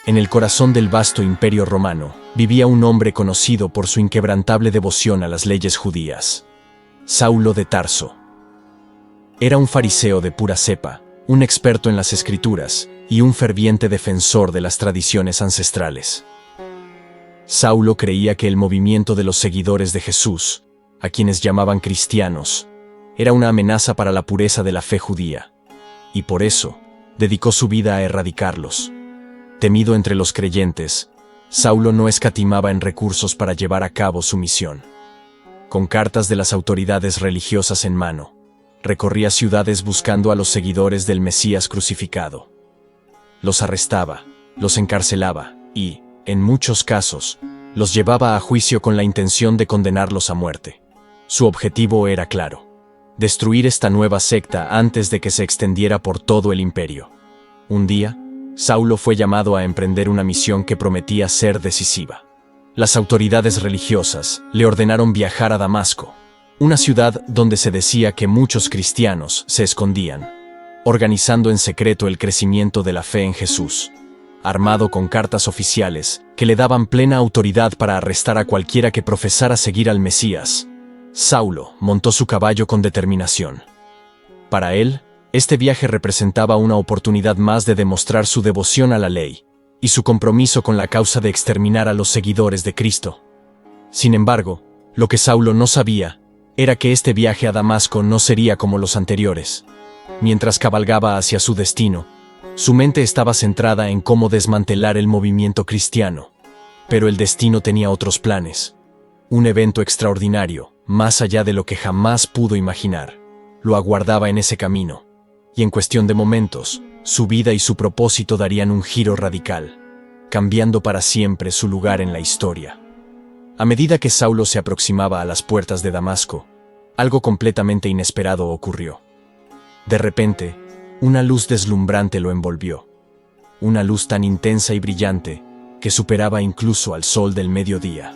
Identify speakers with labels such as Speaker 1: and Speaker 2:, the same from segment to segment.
Speaker 1: En el corazón del vasto imperio romano, vivía un hombre conocido por su inquebrantable devoción a las leyes judías. Saulo de Tarso. Era un fariseo de pura cepa, un experto en las escrituras y un ferviente defensor de las tradiciones ancestrales. Saulo creía que el movimiento de los seguidores de Jesús, a quienes llamaban cristianos, era una amenaza para la pureza de la fe judía, y por eso dedicó su vida a erradicarlos. Temido entre los creyentes, Saulo no escatimaba en recursos para llevar a cabo su misión. Con cartas de las autoridades religiosas en mano, recorría ciudades buscando a los seguidores del Mesías crucificado. Los arrestaba, los encarcelaba y, en muchos casos, los llevaba a juicio con la intención de condenarlos a muerte. Su objetivo era claro: destruir esta nueva secta antes de que se extendiera por todo el imperio. Un día, Saulo fue llamado a emprender una misión que prometía ser decisiva. Las autoridades religiosas le ordenaron viajar a Damasco, una ciudad donde se decía que muchos cristianos se escondían, organizando en secreto el crecimiento de la fe en Jesús. Armado con cartas oficiales que le daban plena autoridad para arrestar a cualquiera que profesara seguir al Mesías, Saulo montó su caballo con determinación. Para él, este viaje representaba una oportunidad más de demostrar su devoción a la ley y su compromiso con la causa de exterminar a los seguidores de Cristo. Sin embargo, lo que Saulo no sabía era que este viaje a Damasco no sería como los anteriores. Mientras cabalgaba hacia su destino, su mente estaba centrada en cómo desmantelar el movimiento cristiano. Pero el destino tenía otros planes. Un evento extraordinario, más allá de lo que jamás pudo imaginar, lo aguardaba en ese camino. Y en cuestión de momentos, su vida y su propósito darían un giro radical, cambiando para siempre su lugar en la historia. A medida que Saulo se aproximaba a las puertas de Damasco, algo completamente inesperado ocurrió. De repente, una luz deslumbrante lo envolvió. Una luz tan intensa y brillante que superaba incluso al sol del mediodía.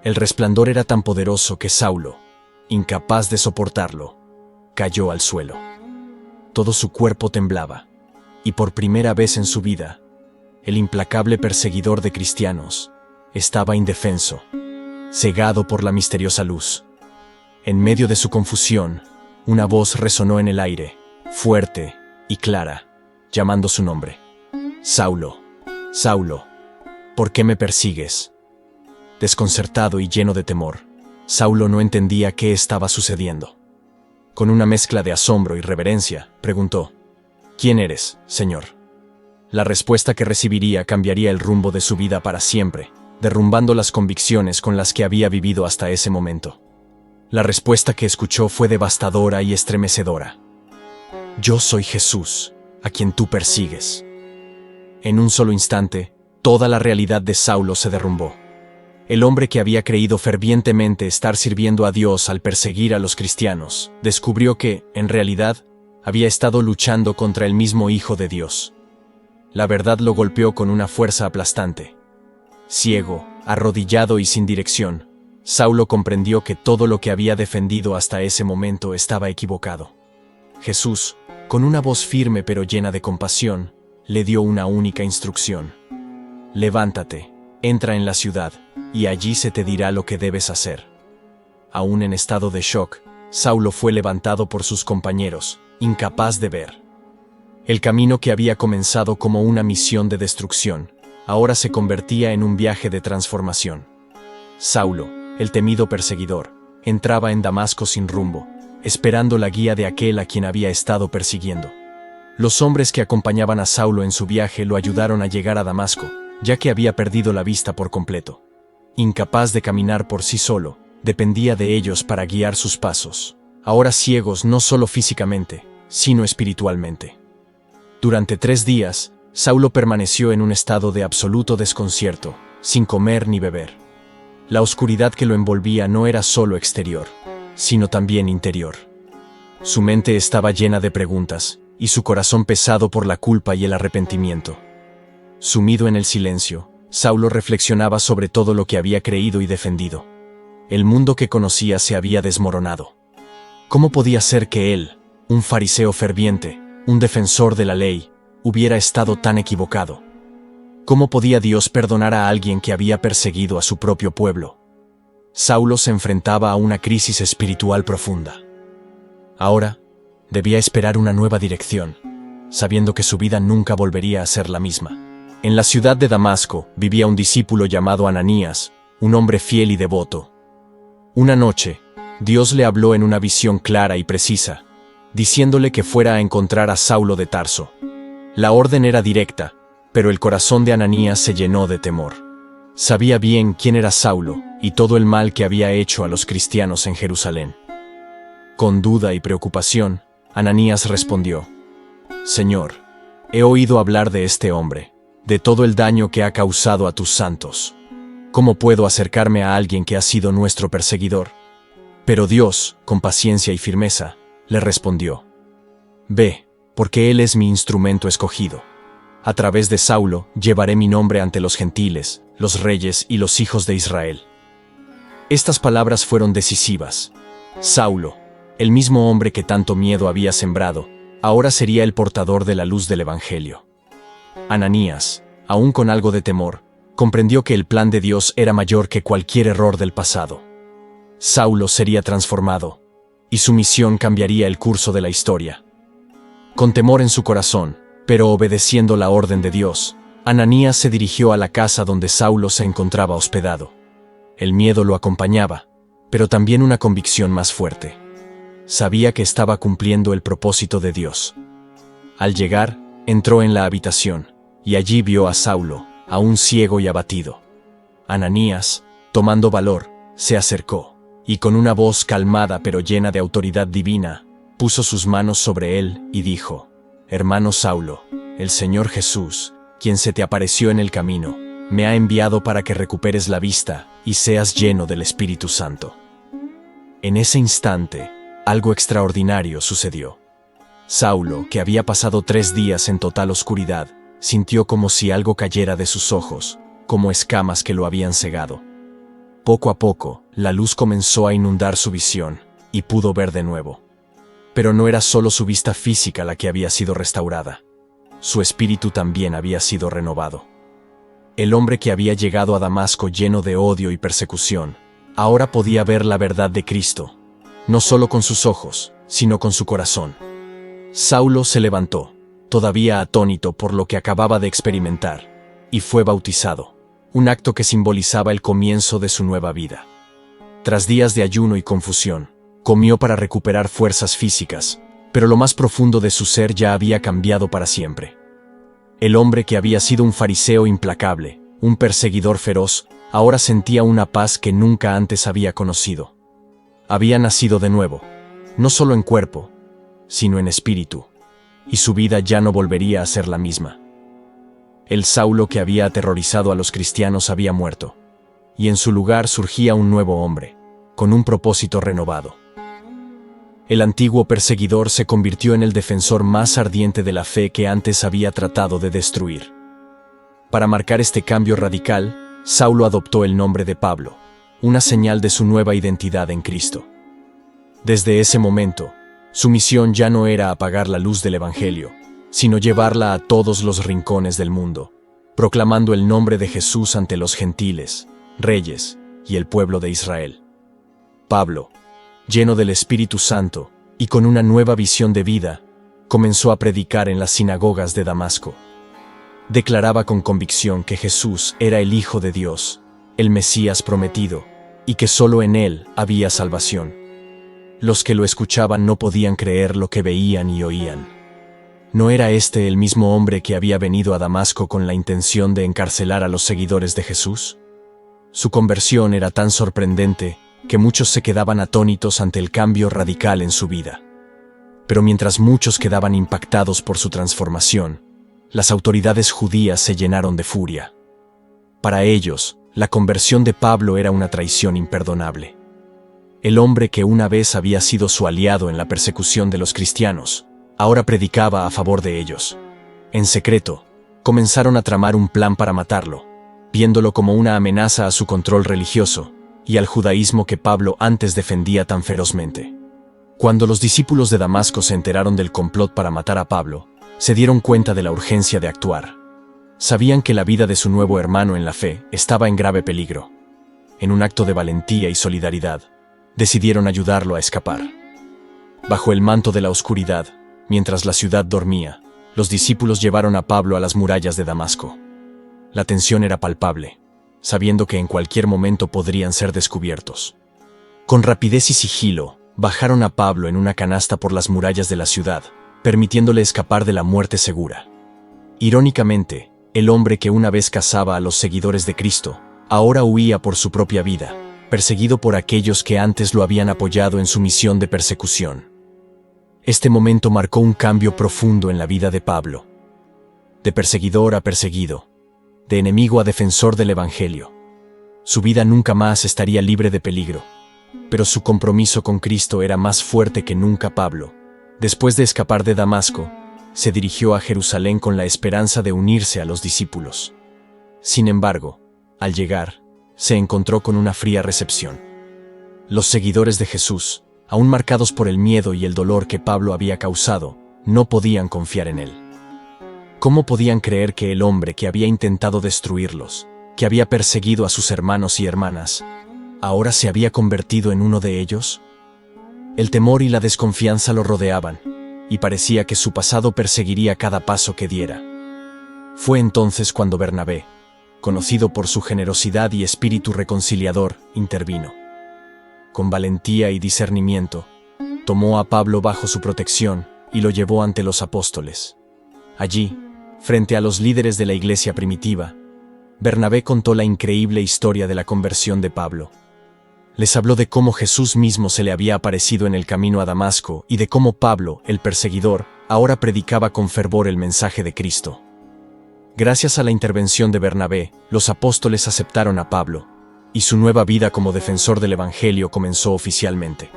Speaker 1: El resplandor era tan poderoso que Saulo, incapaz de soportarlo, cayó al suelo. Todo su cuerpo temblaba, y por primera vez en su vida, el implacable perseguidor de cristianos estaba indefenso, cegado por la misteriosa luz. En medio de su confusión, una voz resonó en el aire, fuerte y clara, llamando su nombre. «Saulo, Saulo, ¿por qué me persigues?». Desconcertado y lleno de temor, Saulo no entendía qué estaba sucediendo. Con una mezcla de asombro y reverencia, preguntó: «¿Quién eres, Señor?». La respuesta que recibiría cambiaría el rumbo de su vida para siempre, derrumbando las convicciones con las que había vivido hasta ese momento. La respuesta que escuchó fue devastadora y estremecedora. «Yo soy Jesús, a quien tú persigues». En un solo instante, toda la realidad de Saulo se derrumbó. El hombre que había creído fervientemente estar sirviendo a Dios al perseguir a los cristianos, descubrió que, en realidad, había estado luchando contra el mismo Hijo de Dios. La verdad lo golpeó con una fuerza aplastante. Ciego, arrodillado y sin dirección, Saulo comprendió que todo lo que había defendido hasta ese momento estaba equivocado. Jesús, con una voz firme pero llena de compasión, le dio una única instrucción: «Levántate, entra en la ciudad, y allí se te dirá lo que debes hacer». Aún en estado de shock, Saulo fue levantado por sus compañeros, incapaz de ver. El camino que había comenzado como una misión de destrucción, ahora se convertía en un viaje de transformación. Saulo, el temido perseguidor, entraba en Damasco sin rumbo, esperando la guía de aquel a quien había estado persiguiendo. Los hombres que acompañaban a Saulo en su viaje lo ayudaron a llegar a Damasco, ya que había perdido la vista por completo. Incapaz de caminar por sí solo, dependía de ellos para guiar sus pasos, ahora ciegos no solo físicamente, sino espiritualmente. Durante 3 días, Saulo permaneció en un estado de absoluto desconcierto, sin comer ni beber. La oscuridad que lo envolvía no era solo exterior, sino también interior. Su mente estaba llena de preguntas, y su corazón pesado por la culpa y el arrepentimiento. Sumido en el silencio, Saulo reflexionaba sobre todo lo que había creído y defendido. El mundo que conocía se había desmoronado. ¿Cómo podía ser que él, un fariseo ferviente, un defensor de la ley, hubiera estado tan equivocado? ¿Cómo podía Dios perdonar a alguien que había perseguido a su propio pueblo? Saulo se enfrentaba a una crisis espiritual profunda. Ahora, debía esperar una nueva dirección, sabiendo que su vida nunca volvería a ser la misma. En la ciudad de Damasco vivía un discípulo llamado Ananías, un hombre fiel y devoto. Una noche, Dios le habló en una visión clara y precisa, diciéndole que fuera a encontrar a Saulo de Tarso. La orden era directa, pero el corazón de Ananías se llenó de temor. Sabía bien quién era Saulo y todo el mal que había hecho a los cristianos en Jerusalén. Con duda y preocupación, Ananías respondió: «Señor, he oído hablar de este hombre, de todo el daño que ha causado a tus santos. ¿Cómo puedo acercarme a alguien que ha sido nuestro perseguidor?» Pero Dios, con paciencia y firmeza, le respondió: «Ve, porque él es mi instrumento escogido. A través de Saulo llevaré mi nombre ante los gentiles, los reyes y los hijos de Israel». Estas palabras fueron decisivas. Saulo, el mismo hombre que tanto miedo había sembrado, ahora sería el portador de la luz del Evangelio. Ananías, aún con algo de temor, comprendió que el plan de Dios era mayor que cualquier error del pasado. Saulo sería transformado, y su misión cambiaría el curso de la historia. Con temor en su corazón, pero obedeciendo la orden de Dios, Ananías se dirigió a la casa donde Saulo se encontraba hospedado. El miedo lo acompañaba, pero también una convicción más fuerte. Sabía que estaba cumpliendo el propósito de Dios. Al llegar, entró en la habitación, y allí vio a Saulo, aún ciego y abatido. Ananías, tomando valor, se acercó, y con una voz calmada pero llena de autoridad divina, puso sus manos sobre él y dijo: «Hermano Saulo, el Señor Jesús, quien se te apareció en el camino, me ha enviado para que recuperes la vista y seas lleno del Espíritu Santo». En ese instante, algo extraordinario sucedió. Saulo, que había pasado 3 días en total oscuridad, sintió como si algo cayera de sus ojos, como escamas que lo habían cegado. Poco a poco, la luz comenzó a inundar su visión, y pudo ver de nuevo. Pero no era solo su vista física la que había sido restaurada. Su espíritu también había sido renovado. El hombre que había llegado a Damasco lleno de odio y persecución, ahora podía ver la verdad de Cristo, no solo con sus ojos, sino con su corazón. Saulo se levantó, todavía atónito por lo que acababa de experimentar, y fue bautizado, un acto que simbolizaba el comienzo de su nueva vida. Tras días de ayuno y confusión, comió para recuperar fuerzas físicas, pero lo más profundo de su ser ya había cambiado para siempre. El hombre que había sido un fariseo implacable, un perseguidor feroz, ahora sentía una paz que nunca antes había conocido. Había nacido de nuevo, no solo en cuerpo, sino en espíritu, y su vida ya no volvería a ser la misma. El Saulo que había aterrorizado a los cristianos había muerto, y en su lugar surgía un nuevo hombre, con un propósito renovado. El antiguo perseguidor se convirtió en el defensor más ardiente de la fe que antes había tratado de destruir. Para marcar este cambio radical, Saulo adoptó el nombre de Pablo, una señal de su nueva identidad en Cristo. Desde ese momento, su misión ya no era apagar la luz del Evangelio, sino llevarla a todos los rincones del mundo, proclamando el nombre de Jesús ante los gentiles, reyes y el pueblo de Israel. Pablo, lleno del Espíritu Santo y con una nueva visión de vida, comenzó a predicar en las sinagogas de Damasco. Declaraba con convicción que Jesús era el Hijo de Dios, el Mesías prometido, y que solo en él había salvación. Los que lo escuchaban no podían creer lo que veían y oían. ¿No era este el mismo hombre que había venido a Damasco con la intención de encarcelar a los seguidores de Jesús? Su conversión era tan sorprendente que muchos se quedaban atónitos ante el cambio radical en su vida. Pero mientras muchos quedaban impactados por su transformación, las autoridades judías se llenaron de furia. Para ellos, la conversión de Pablo era una traición imperdonable. El hombre que una vez había sido su aliado en la persecución de los cristianos, ahora predicaba a favor de ellos. En secreto, comenzaron a tramar un plan para matarlo, viéndolo como una amenaza a su control religioso y al judaísmo que Pablo antes defendía tan ferozmente. Cuando los discípulos de Damasco se enteraron del complot para matar a Pablo, se dieron cuenta de la urgencia de actuar. Sabían que la vida de su nuevo hermano en la fe estaba en grave peligro. En un acto de valentía y solidaridad, decidieron ayudarlo a escapar. Bajo el manto de la oscuridad, mientras la ciudad dormía, los discípulos llevaron a Pablo a las murallas de Damasco. La tensión era palpable, sabiendo que en cualquier momento podrían ser descubiertos. Con rapidez y sigilo, bajaron a Pablo en una canasta por las murallas de la ciudad, permitiéndole escapar de la muerte segura. Irónicamente, el hombre que una vez cazaba a los seguidores de Cristo, ahora huía por su propia vida, perseguido por aquellos que antes lo habían apoyado en su misión de persecución. Este momento marcó un cambio profundo en la vida de Pablo. De perseguidor a perseguido, de enemigo a defensor del Evangelio. Su vida nunca más estaría libre de peligro, pero su compromiso con Cristo era más fuerte que nunca. Pablo, después de escapar de Damasco, se dirigió a Jerusalén con la esperanza de unirse a los discípulos. Sin embargo, al llegar, se encontró con una fría recepción. Los seguidores de Jesús, aún marcados por el miedo y el dolor que Pablo había causado, no podían confiar en él. ¿Cómo podían creer que el hombre que había intentado destruirlos, que había perseguido a sus hermanos y hermanas, ahora se había convertido en uno de ellos? El temor y la desconfianza lo rodeaban, y parecía que su pasado perseguiría cada paso que diera. Fue entonces cuando Bernabé, conocido por su generosidad y espíritu reconciliador, intervino. Con valentía y discernimiento, tomó a Pablo bajo su protección y lo llevó ante los apóstoles. Allí, frente a los líderes de la iglesia primitiva, Bernabé contó la increíble historia de la conversión de Pablo. Les habló de cómo Jesús mismo se le había aparecido en el camino a Damasco y de cómo Pablo, el perseguidor, ahora predicaba con fervor el mensaje de Cristo. Gracias a la intervención de Bernabé, los apóstoles aceptaron a Pablo, y su nueva vida como defensor del Evangelio comenzó oficialmente.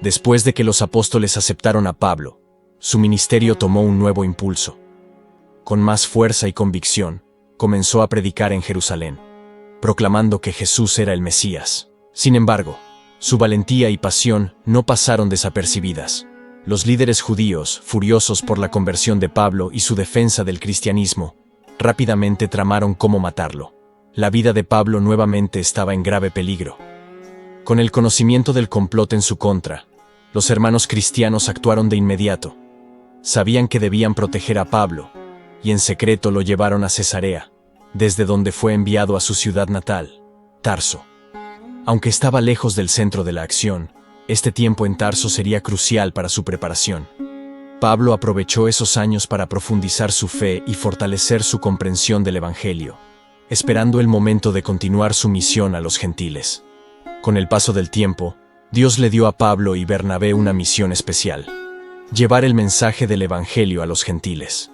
Speaker 1: Después de que los apóstoles aceptaron a Pablo, su ministerio tomó un nuevo impulso. Con más fuerza y convicción, comenzó a predicar en Jerusalén, proclamando que Jesús era el Mesías. Sin embargo, su valentía y pasión no pasaron desapercibidas. Los líderes judíos, furiosos por la conversión de Pablo y su defensa del cristianismo, rápidamente tramaron cómo matarlo. La vida de Pablo nuevamente estaba en grave peligro. Con el conocimiento del complot en su contra, los hermanos cristianos actuaron de inmediato. Sabían que debían proteger a Pablo, y en secreto lo llevaron a Cesarea, desde donde fue enviado a su ciudad natal, Tarso. Aunque estaba lejos del centro de la acción, este tiempo en Tarso sería crucial para su preparación. Pablo aprovechó esos años para profundizar su fe y fortalecer su comprensión del Evangelio, esperando el momento de continuar su misión a los gentiles. Con el paso del tiempo, Dios le dio a Pablo y Bernabé una misión especial: llevar el mensaje del Evangelio a los gentiles.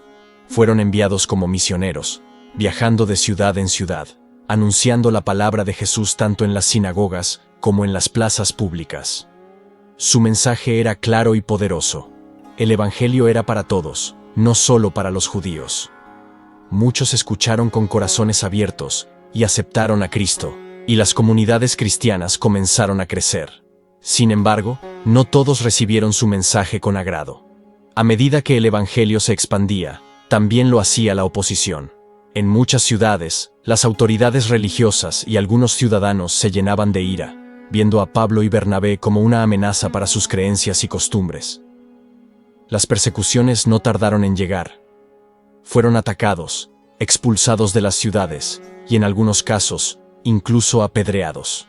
Speaker 1: Fueron enviados como misioneros, viajando de ciudad en ciudad, anunciando la palabra de Jesús tanto en las sinagogas como en las plazas públicas. Su mensaje era claro y poderoso. El Evangelio era para todos, no solo para los judíos. Muchos escucharon con corazones abiertos y aceptaron a Cristo, y las comunidades cristianas comenzaron a crecer. Sin embargo, no todos recibieron su mensaje con agrado. A medida que el Evangelio se expandía, también lo hacía la oposición. En muchas ciudades, las autoridades religiosas y algunos ciudadanos se llenaban de ira, viendo a Pablo y Bernabé como una amenaza para sus creencias y costumbres. Las persecuciones no tardaron en llegar. Fueron atacados, expulsados de las ciudades, y en algunos casos, incluso apedreados.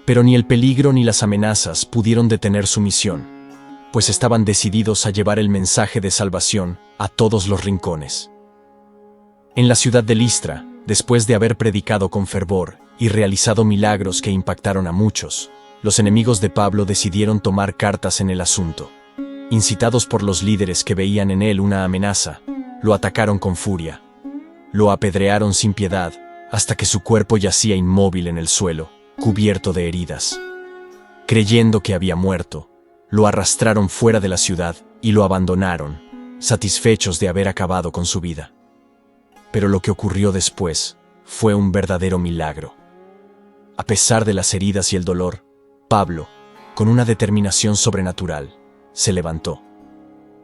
Speaker 1: Pero ni el peligro ni las amenazas pudieron detener su misión, pues estaban decididos a llevar el mensaje de salvación a todos los rincones. En la ciudad de Listra, después de haber predicado con fervor y realizado milagros que impactaron a muchos, los enemigos de Pablo decidieron tomar cartas en el asunto. Incitados por los líderes que veían en él una amenaza, lo atacaron con furia. Lo apedrearon sin piedad, hasta que su cuerpo yacía inmóvil en el suelo, cubierto de heridas. Creyendo que había muerto, lo arrastraron fuera de la ciudad y lo abandonaron, satisfechos de haber acabado con su vida. Pero lo que ocurrió después fue un verdadero milagro. A pesar de las heridas y el dolor, Pablo, con una determinación sobrenatural, se levantó.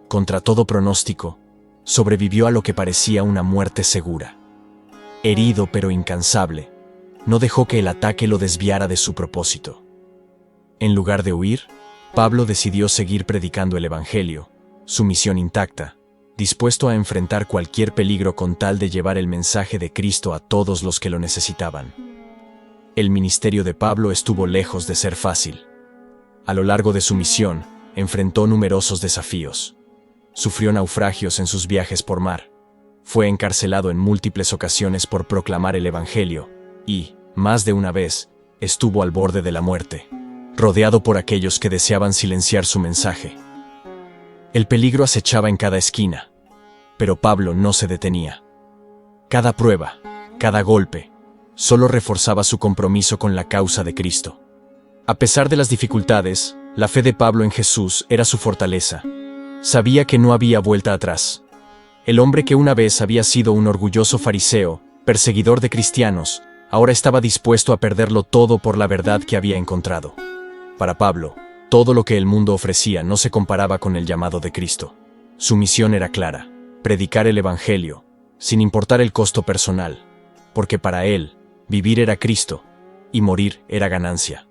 Speaker 1: Contra todo pronóstico, sobrevivió a lo que parecía una muerte segura. Herido pero incansable, no dejó que el ataque lo desviara de su propósito. En lugar de huir, Pablo decidió seguir predicando el Evangelio, su misión intacta, dispuesto a enfrentar cualquier peligro con tal de llevar el mensaje de Cristo a todos los que lo necesitaban. El ministerio de Pablo estuvo lejos de ser fácil. A lo largo de su misión, enfrentó numerosos desafíos. Sufrió naufragios en sus viajes por mar. Fue encarcelado en múltiples ocasiones por proclamar el Evangelio y, más de una vez, estuvo al borde de la muerte, rodeado por aquellos que deseaban silenciar su mensaje. El peligro acechaba en cada esquina, pero Pablo no se detenía. Cada prueba, cada golpe, solo reforzaba su compromiso con la causa de Cristo. A pesar de las dificultades, la fe de Pablo en Jesús era su fortaleza. Sabía que no había vuelta atrás. El hombre que una vez había sido un orgulloso fariseo, perseguidor de cristianos, ahora estaba dispuesto a perderlo todo por la verdad que había encontrado. Para Pablo, todo lo que el mundo ofrecía no se comparaba con el llamado de Cristo. Su misión era clara: predicar el Evangelio, sin importar el costo personal, porque para él, vivir era Cristo, y morir era ganancia.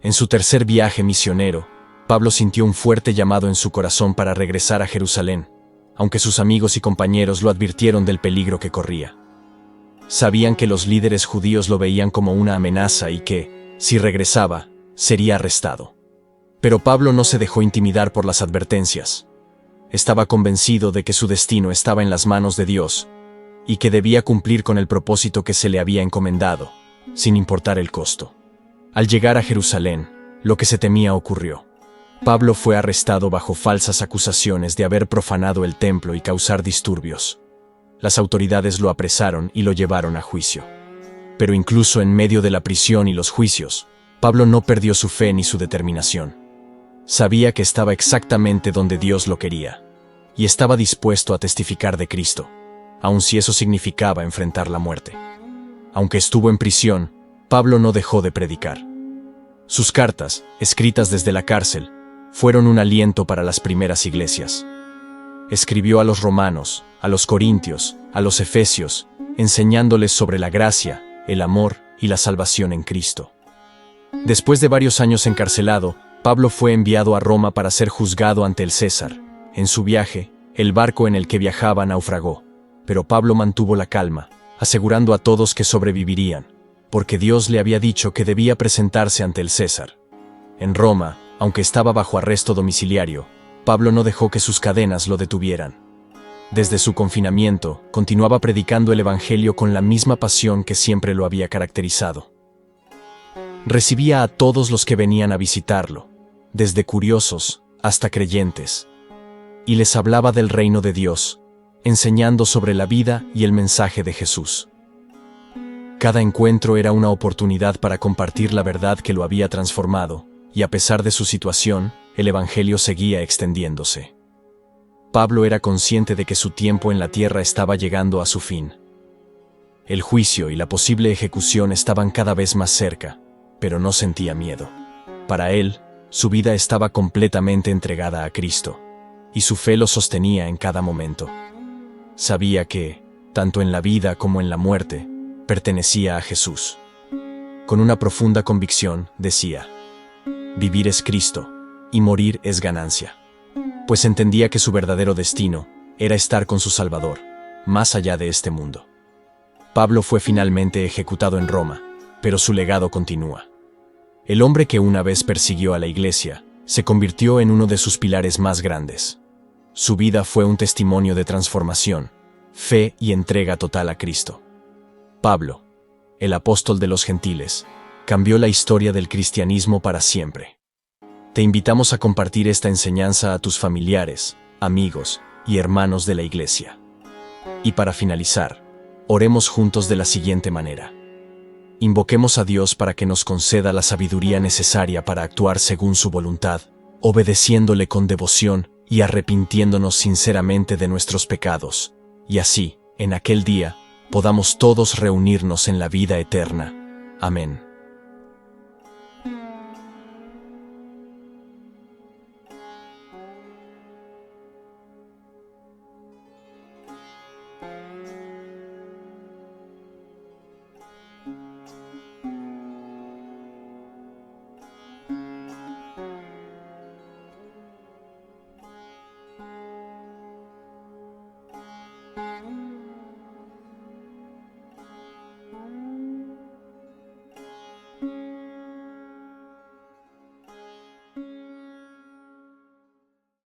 Speaker 1: En su tercer viaje misionero, Pablo sintió un fuerte llamado en su corazón para regresar a Jerusalén, aunque sus amigos y compañeros lo advirtieron del peligro que corría. Sabían que los líderes judíos lo veían como una amenaza y que, si regresaba, sería arrestado. Pero Pablo no se dejó intimidar por las advertencias. Estaba convencido de que su destino estaba en las manos de Dios y que debía cumplir con el propósito que se le había encomendado, sin importar el costo. Al llegar a Jerusalén, lo que se temía ocurrió. Pablo fue arrestado bajo falsas acusaciones de haber profanado el templo y causar disturbios. Las autoridades lo apresaron y lo llevaron a juicio. Pero incluso en medio de la prisión y los juicios, Pablo no perdió su fe ni su determinación. Sabía que estaba exactamente donde Dios lo quería, y estaba dispuesto a testificar de Cristo, aun si eso significaba enfrentar la muerte. Aunque estuvo en prisión, Pablo no dejó de predicar. Sus cartas, escritas desde la cárcel, fueron un aliento para las primeras iglesias. Escribió a los romanos, a los corintios, a los efesios, enseñándoles sobre la gracia, el amor y la salvación en Cristo. Después de varios años encarcelado, Pablo fue enviado a Roma para ser juzgado ante el César. En su viaje, el barco en el que viajaba naufragó, pero Pablo mantuvo la calma, asegurando a todos que sobrevivirían, porque Dios le había dicho que debía presentarse ante el César. En Roma, aunque estaba bajo arresto domiciliario, Pablo no dejó que sus cadenas lo detuvieran. Desde su confinamiento, continuaba predicando el Evangelio con la misma pasión que siempre lo había caracterizado. Recibía a todos los que venían a visitarlo, desde curiosos hasta creyentes, y les hablaba del reino de Dios, enseñando sobre la vida y el mensaje de Jesús. Cada encuentro era una oportunidad para compartir la verdad que lo había transformado, y a pesar de su situación, el Evangelio seguía extendiéndose. Pablo era consciente de que su tiempo en la tierra estaba llegando a su fin. El juicio y la posible ejecución estaban cada vez más cerca, pero no sentía miedo. Para él, su vida estaba completamente entregada a Cristo, y su fe lo sostenía en cada momento. Sabía que, tanto en la vida como en la muerte, pertenecía a Jesús. Con una profunda convicción, decía: vivir es Cristo, y morir es ganancia. Pues entendía que su verdadero destino era estar con su Salvador, más allá de este mundo. Pablo fue finalmente ejecutado en Roma, pero su legado continúa. El hombre que una vez persiguió a la Iglesia se convirtió en uno de sus pilares más grandes. Su vida fue un testimonio de transformación, fe y entrega total a Cristo. Pablo, el apóstol de los gentiles, cambió la historia del cristianismo para siempre. Te invitamos a compartir esta enseñanza a tus familiares, amigos y hermanos de la Iglesia. Y para finalizar, oremos juntos de la siguiente manera. Invoquemos a Dios para que nos conceda la sabiduría necesaria para actuar según su voluntad, obedeciéndole con devoción y arrepintiéndonos sinceramente de nuestros pecados, y así, en aquel día, podamos todos reunirnos en la vida eterna. Amén.